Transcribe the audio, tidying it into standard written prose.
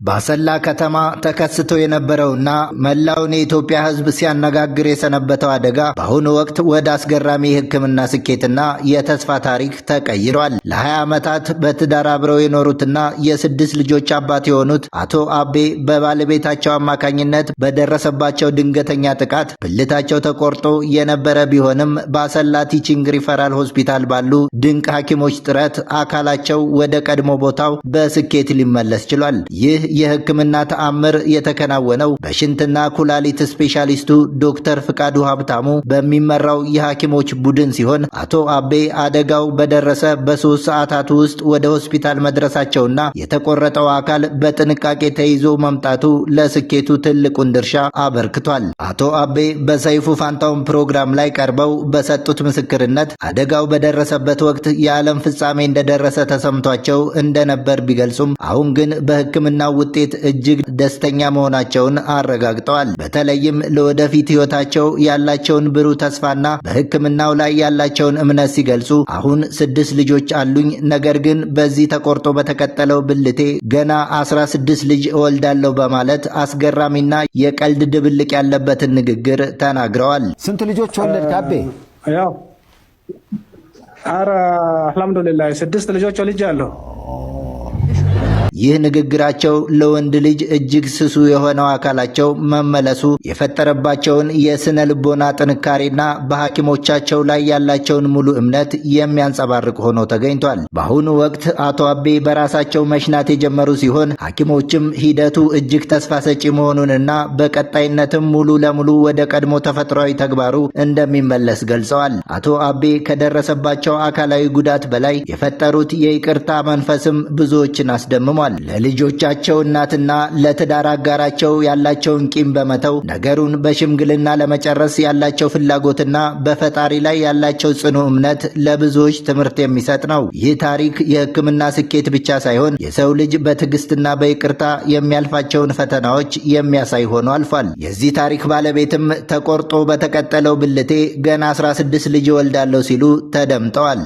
በአሰላ ከተማ ተከስቶ የነበረውና መላውን የኢትዮጵያ ሕዝብ ሲያነጋግር የሰነበተው አደጋ በአሁኑ ወቅት ወደ አስገራሚ የሕክምና ስኬትና የተስፋ ታሪክ ተቀይሯል። ለ20 ዓመታት በትዳር አብረው የኖሩትና የ6 ልጆች አባት የሆኑት አቶ አቤ በባለቤታቸው አማካኝነት በደረሰባቸው ድንገተኛ ጥቃት ብልታቸው ተቆርጦ የነበረ ቢሆንም በአሰላ ቲቺንግ ሪፈራል ሆስፒታል ባሉ ድንቅ ሐኪሞች ጥረት አካላቸው ወደ ቀድሞ ቦታው በስኬት ሊመለስ ችሏል። ይህ የሕክምና ተአምር የተከናወነው በሽንትና ኩላሊት ስፔሻሊስቱ ዶክተር ፍቃዱ ሀብታሙ በሚመራው የሐኪሞች ቡድን ሲሆን አቶ አቤ አደጋው በደረሰ በ3 ሰዓታት ውስጥ ወደ ሆስፒታል መድረሳቸውና የተቆረጠው አካል በጥንቃቄ ተይዞ መምጣቱ ለስኬቱ ትልቁን ድርሻ አበርክቷል። አቶ አቤ በሰይፉ ፋንታውን ፕሮግራም ላይ ቀርበው በሰጡት ምስክርነት አደጋው በደረሰበት ወቅት የዓለም ፍጻሜ እንደደረሰ ተሰምቷቸው እንደነበር ቢገልጹም አሁን ግን በሕክምናው ውጤት እጅግ ደስተኛ መሆናቸውን አረጋግጠዋል። በተለይም ለወደፊት ሕይወታቸው ያላቸውን ብሩህ ተስፋና በሕክምናው ላይ ያላቸውን እምነት ሲገልጹ አሁን 6 ልጆች አሉኝ፣ ነገር ግን በዚህ ተቆርጦ በተቀጠለው ብልቴ ገና 16 ልጅ እወልዳለሁ በማለት አስገራሚና የቀልድ ድብልቅ ያለበትን ንግግር ተናግረዋል። ስንት ልጆች ወለድክ አቤ? ያው አልሐምዱሊላህ 6 ልጆች ወልጃለሁ። ይህ ንግግራቸው ለወንድ ልጅ እጅግ ስሱ የሆነው አካላቸው መመለሱ የፈጠረባቸውን የስነ ልቦና ጥንካሬና በሐኪሞቻቸው ላይ ያላቸውን ሙሉ እምነት የሚያንጸባርቅ ሆኖ ተገኝቷል። በአሁኑ ወቅት አቶ አቤ በራሳቸው መሽናት የጀመሩ ሲሆን ሐኪሞችም ሂደቱ እጅግ ተስፋ ሰጪ መሆኑንና በቀጣይነትም ሙሉ ለሙሉ ወደ ቀድሞ ተፈጥሯዊ ተግባሩ እንደሚመለስ ገልጸዋል። አቶ አቤ ከደረሰባቸው አካላዊ ጉዳት በላይ የፈጠሩት የይቅርታ መንፈስም ብዙዎችን አስደምሟል። ለልጆቻቸው እናትና ለትዳር አጋራቸው ያላቸውን ቂም በመተው ነገሩን በሽምግልና ለመጨረስ ያላቸው ፍላጎትና በፈጣሪ ላይ ያላቸው ጽኑ እምነት ለብዙዎች ትምህርት የሚሰጥ ነው። ይህ ታሪክ የሕክምና ስኬት ብቻ ሳይሆን የሰው ልጅ በትዕግስትና በይቅርታ የሚያልፋቸውን ፈተናዎች የሚያሳይ ሆኖ አልፏል። የዚህ ታሪክ ባለቤትም ተቆርጦ በተቀጠለው ብልቴ ገና 16 ልጅ እወልዳለሁ ሲሉ ተደምጠዋል።